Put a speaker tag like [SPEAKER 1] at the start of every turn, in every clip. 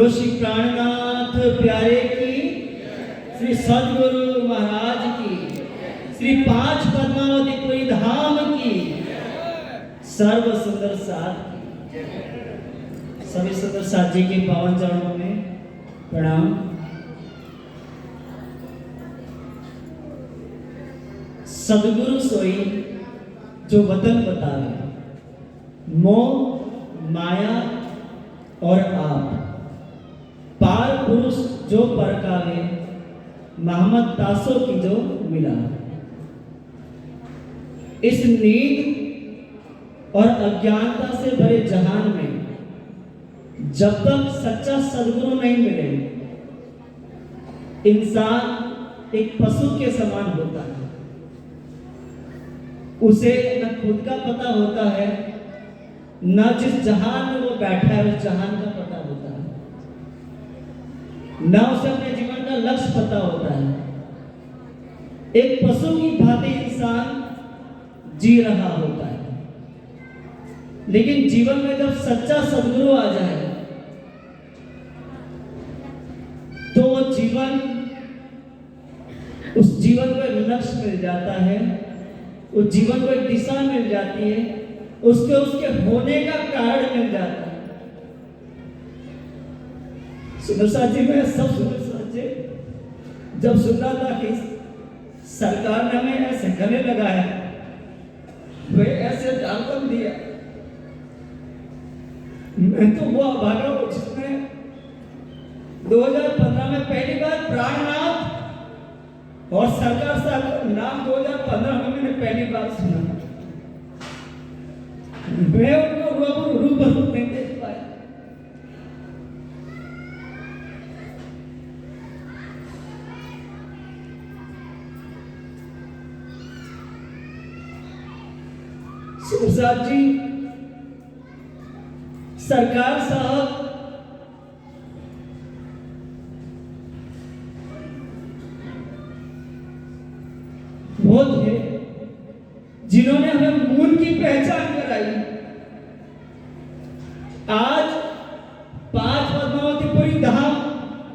[SPEAKER 1] श्री प्राणनाथ प्यारे की, श्री सदगुरु महाराज की, श्री पांच पद्मावतीपुरी धाम की, सर्व सुंदर साथ की, सभी सुंदर साथ जी के पावन चरणों में प्रणाम। सदगुरु सोई जो वतन बतावे, मोह माया और आप, पार पुरुष जो परकावे, मोहम्मद तासो की जो मिला। इस नींद और अज्ञानता से भरे जहान में जब तक सच्चा सदगुरु नहीं मिले, इंसान एक पशु के समान होता है। उसे न खुद का पता होता है, न जिस जहान में वो बैठा है उस जहान का पता होता है, न उसे अपने जीवन का लक्ष्य पता होता है। एक पशु की भांति इंसान जी रहा होता है। लेकिन जीवन में जब सच्चा सदगुरु आ जाए तो वो जीवन, उस जीवन को एक लक्ष्य मिल जाता है, उस जीवन को एक दिशा मिल जाती है, उसके होने का कारण मिल जाता है। सुंदर साथ जी, मैं सब सुंदर साथ जी जब सुन रहा था कि सरकार ने हमें ऐसे गले लगाया, वे ऐसे दामन दिया, मैं तो वो अभागा हूं जिसने 2015 में पहली बार प्राणनाथ और सरकार साहब का नाम 2015 में मैंने पहली बार सुना। मैं उनको रूबरू नहीं देख पाया। सुरसाद जी, सरकार साहब वो थे जिन्होंने हमें मूल की पहचान कराई। आज पांच पद्मावतीपुरी धाम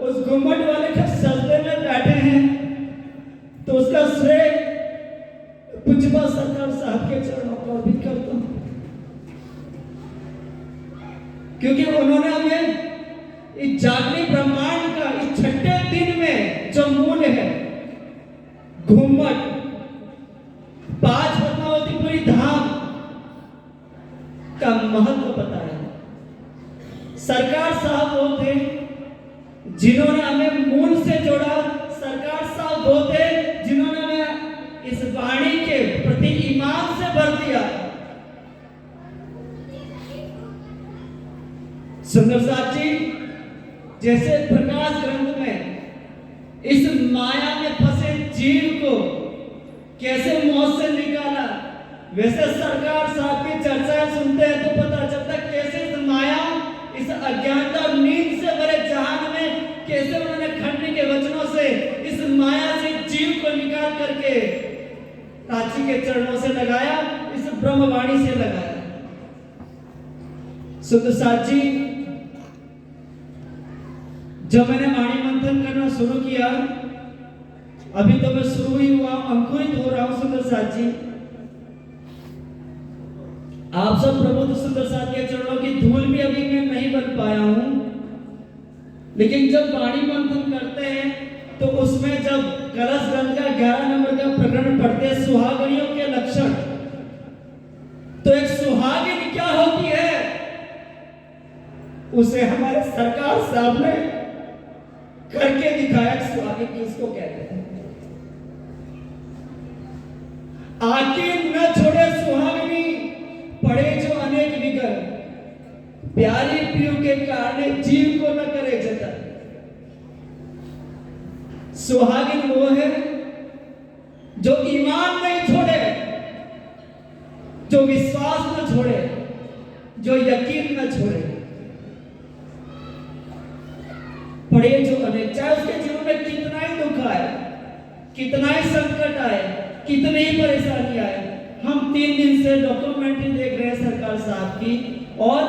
[SPEAKER 1] उस गुम्बद वाले के सजदे में बैठे हैं तो उसका श्रेय पूज्यपाद सरकार साहब के चरणों पर अर्पित करता हूं, क्योंकि उन्होंने हमें इस जागनी ब्रह्मांड का इस छठे दिन में जो मूल है, घुम्मट, पांच पद्मावतीपुरी धाम का महत्व बताया। सरकार साहब वो थे जिन्होंने हमें मूल से जोड़ा। सरकार साहब वो थे जिन्होंने हमें इस वाणी के प्रति ईमान से भर दिया। सुंदर साथ जी, जैसे प्रकाश ग्रंथ में इस माया में फंसे जीव को कैसे मौत से निकाला, वैसे सरकार साहब की चर्चाएं सुनते हैं तो पता चलता है कैसे इस माया, इस अज्ञानता और नींद से भरे जहान में कैसे उन्होंने खंड के वचनों से इस माया से जीव को निकाल करके प्राची के चरणों से लगाया, इस ब्रह्मवाणी से लगाया। सुंदर साथ जी, जब मैंने वाणी मंथन करना शुरू किया, अभी तो मैं शुरू ही हुआ, अंकुरित हो रहा हूं। सुंदर साथ जी, आप सब प्रबुद्ध सुंदर साथ के चरणों की धूल भी अभी मैं नहीं बन पाया हूं। लेकिन जब वाणी मंथन करते हैं तो उसमें जब कलश ग्रंथ का 11 नंबर का प्रकरण पढ़ते हैं, सुहागिनियों के लक्षण, तो एक सुहागिन क्या होती है उसे हमारे सरकार साहब ने करके दिखाया। सुहागिन किसको कहते हैं? आखिर न छोड़े सुहागिनी, पड़े जो अनेक विघ्न, प्यारी प्रिय के कारण जीव को न करे जतन। सुहागिन वो है जो ईमान नहीं छोड़े, जो विश्वास न छोड़े, जो यकीन न छोड़े। पड़े जो अनेक, चाहे उसके जीवन में कितना ही दुख आए, कितना ही संकट आए, कितनी ही परेशानी आए। हम 3 दिन से डॉक्यूमेंट्री देख रहे हैं सरकार साहब की, और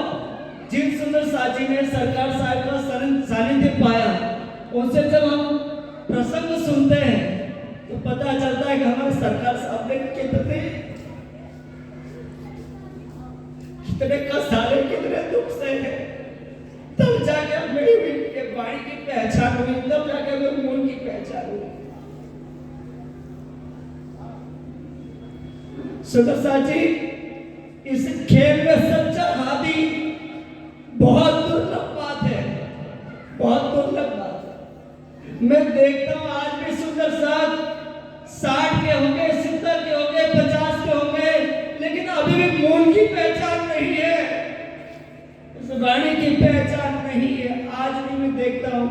[SPEAKER 1] जिन सुंदर साजी ने सरकार साहब का सानिध्य पाया, उनसे जब हम प्रसंग सुनते हैं तो पता चलता है कि हमारे सरकार साहब ने कितने कसाले, कितने दुख सहे हैं। तब जाके मेरी वाणी की पहचान हुई, तब जाके मेरे मूल की पहचान हुई। सुंदर साजी, इस खेल में सच्चा हाथी बहुत दुर्लभ बात है, बहुत दुर्लभ बात है। मैं देखता हूं आज भी सुंदर साथ 60 के होंगे, 70 के होंगे, 50 के होंगे, लेकिन अभी भी मूल की पहचान नहीं है, इस वाणी की पहचान नहीं है। आज भी मैं देखता हूं,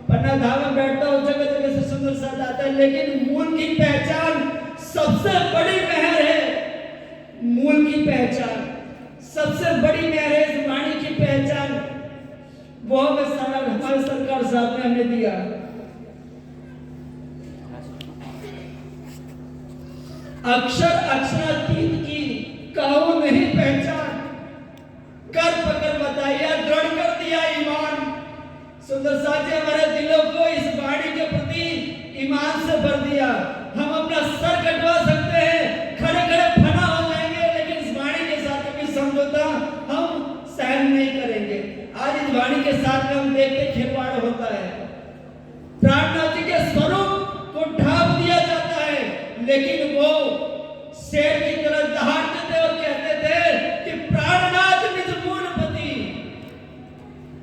[SPEAKER 1] पन्ना धाम में बैठता हूं, जगह जगह से सुंदर साथ आता है, लेकिन मूल की पहचान सबसे बड़ी मेहर है। मूल की पहचान सबसे बड़ी मेहर है, इस वाणी की पहचान वो हमारे सरकार साहब ने हमें दिया। अक्षर अक्षरातीत की कहो नहीं पहचान, कर पकड़ बताया, दृढ़ कर दिया ईमान। सुंदर साथी, हमारे दिलों को इस वाणी के प्रति ईमान से भर दिया। हम अपना सर कटवा सकते हैं, खड़े खड़े फना हो जाएंगे, लेकिन इस वाणी के साथ कभी समझौता हम सहन नहीं करेंगे। आज इस वाणी के साथ में हम देखते खिलवाड़ होता है, प्राणनाथ जी के स्वरूप को ढांप दिया जाता है, लेकिन वो शेर की तरह दहाड़ते थे और कहते थे कि प्राणनाथ निज मूल पति,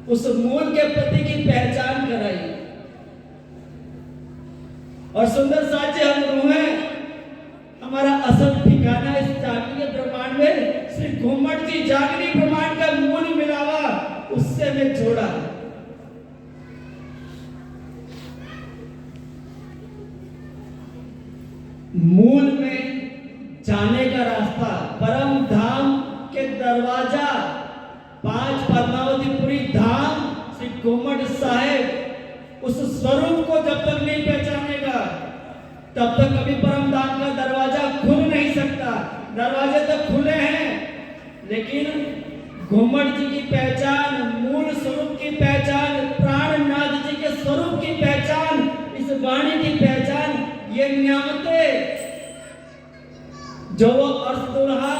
[SPEAKER 1] उस मूल के पति की पहचान कराई। और सुंदर साथी, हम रूहें, हमारा असल ठिकाना इस जागनीय ब्रह्मांड में श्री घुम्मट जी जागनी ब्रह्मांड का मूल मिलावा, उससे मैं जोड़ा। मूल में जाने का रास्ता, परम धाम के दरवाजा, 5 पद्मावतीपुरी धाम श्री घुम्मट साहेब, उस स्वरूप को जब तक नहीं पहचानेगा तब तक कभी परम धाम का दरवाजा खुल नहीं सकता। दरवाजे तो खुले हैं, लेकिन घुम्मट जी की पहचान, मूल स्वरूप की पहचान, प्राणनाथ जी के स्वरूप की पहचान, इस वाणी की पहचान, ये नियामतें जो वो अर्श दुल्हा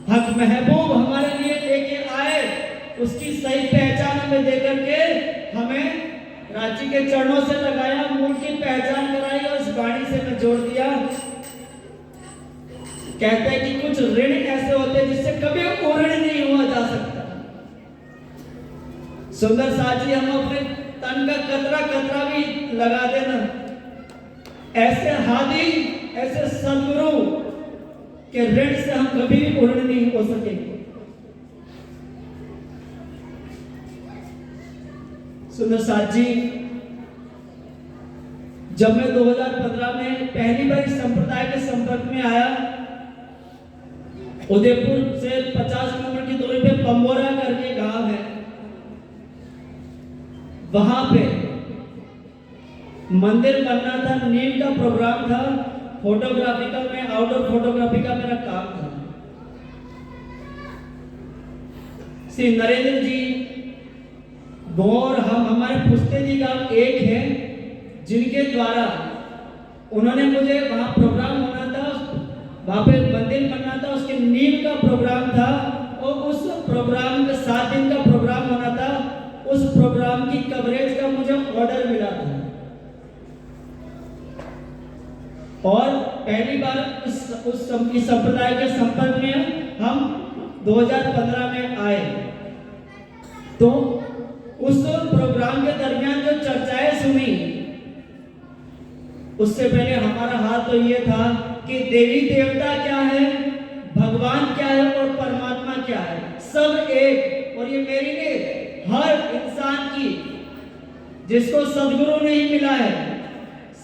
[SPEAKER 1] हक महबूब हमारे लिए लेके आए, उसकी सही पहचान हमें देकर के हमें रांची के चरणों से लगाया, मूल की पहचान कराई और इस वाणी से मैं जोड़ दिया। कहते हैं कि कुछ ऋण ऐसे होते हैं जिससे कभी ऊर्ण नहीं हुआ जा सकता। सुंदर साथी, हम अपने तन का कतरा कतरा भी लगा देना, ऐसे हादी, ऐसे सदगुरु के ऋण से हम कभी ऊर्ण नहीं हो सकेंगे। सुंदर साथी, जब मैं 2015 में पहली बार इस संप्रदाय के संपर्क में आया, उदयपुर से 50 किलोमीटर की दूरी पे पंबोरा करके गांव है, वहां पे मंदिर बनना था, नींव का प्रोग्राम था, फोटोग्राफी का, मैं आउटडोर फोटोग्राफी का मेरा काम था। श्री नरेंद्र जी और हम, हमारे पुस्ते जी गांव एक है, जिनके द्वारा उन्होंने मुझे, वहां प्रोग्राम होना था, वहां पे मंदिर बनना था, उसके नींव का प्रोग्राम था, और उस प्रोग्राम में 7 दिन का प्रोग्राम होना था। उस प्रोग्राम की कवरेज का मुझे ऑर्डर मिला था, और पहली बार उस संप्रदाय के संपर्क में हम 2015 में आए। तो उस प्रोग्राम के दरमियान जो चर्चाएं सुनी, उससे पहले हमारा हाथ तो ये था कि देवी देवता क्या है, भगवान क्या है और परमात्मा क्या है, सब एक। और ये मेरी नहीं, हर इंसान की, जिसको सदगुरु नहीं मिला है,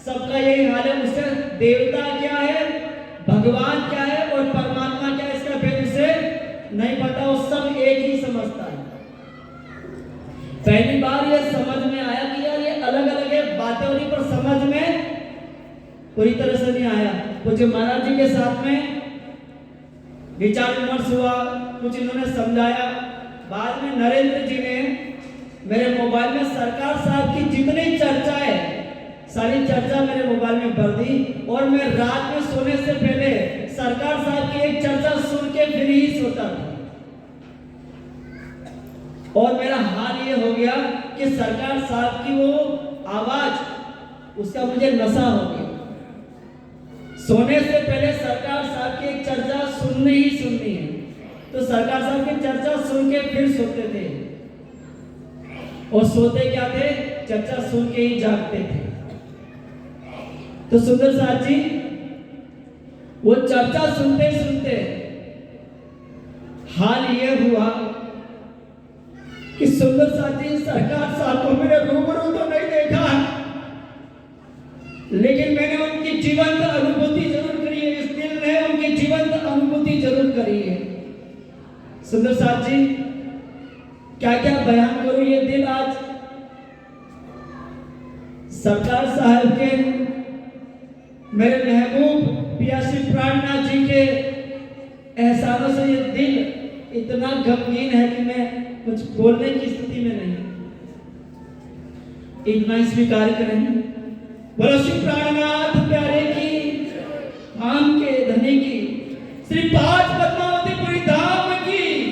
[SPEAKER 1] सबका यही हाल है। उसे देवता क्या है, भगवान क्या है और परमात्मा क्या है, इसका भेद उसे नहीं पता, वो सब एक ही समझता है। पहली बार ये समझ में आया कि यार ये अलग अलग है बातें हो रही, पर समझ में पूरी तरह से नहीं आया। कुछ महाराज जी के साथ में विचार विमर्श हुआ, कुछ इन्होंने समझाया, बाद में नरेंद्र जी ने मेरे मोबाइल में सरकार साहब की जितनी चर्चा है सारी चर्चा मेरे मोबाइल में भर दी, और मैं रात में सोने से पहले सरकार साहब की एक चर्चा सुन के फिर ही सोता था। और मेरा हाल ये हो गया कि सरकार साहब की वो आवाज, उसका मुझे नशा हो गया। सोने से पहले सरकार साहब की एक चर्चा सुननी ही सुननी है, तो सरकार साहब की चर्चा सुन के फिर सोते थे, और सोते क्या थे, चर्चा सुन के ही जागते थे। तो सुंदर साथ जी वो चर्चा सुनते सुनते हाल ये हुआ कि सुंदर साथ जी सरकार साहब को मैंने रूबरू तो नहीं देखा, लेकिन मैंने उनकी जीवंत अनुभूति जरूर करी है। इस दिल ने उनकी जीवंत अनुभूति जरूर करी है। सुंदर साथ जी क्या क्या बयान करूं, ये दिल आज सरकार साहब के, मेरे महबूब पियासी प्राणनाथ जी के एहसानों से ये दिल इतना गमगीन है कि मैं कुछ बोलने की स्थिति में नहीं। इतना स्वीकार करें। बोलो श्री प्राणनाथ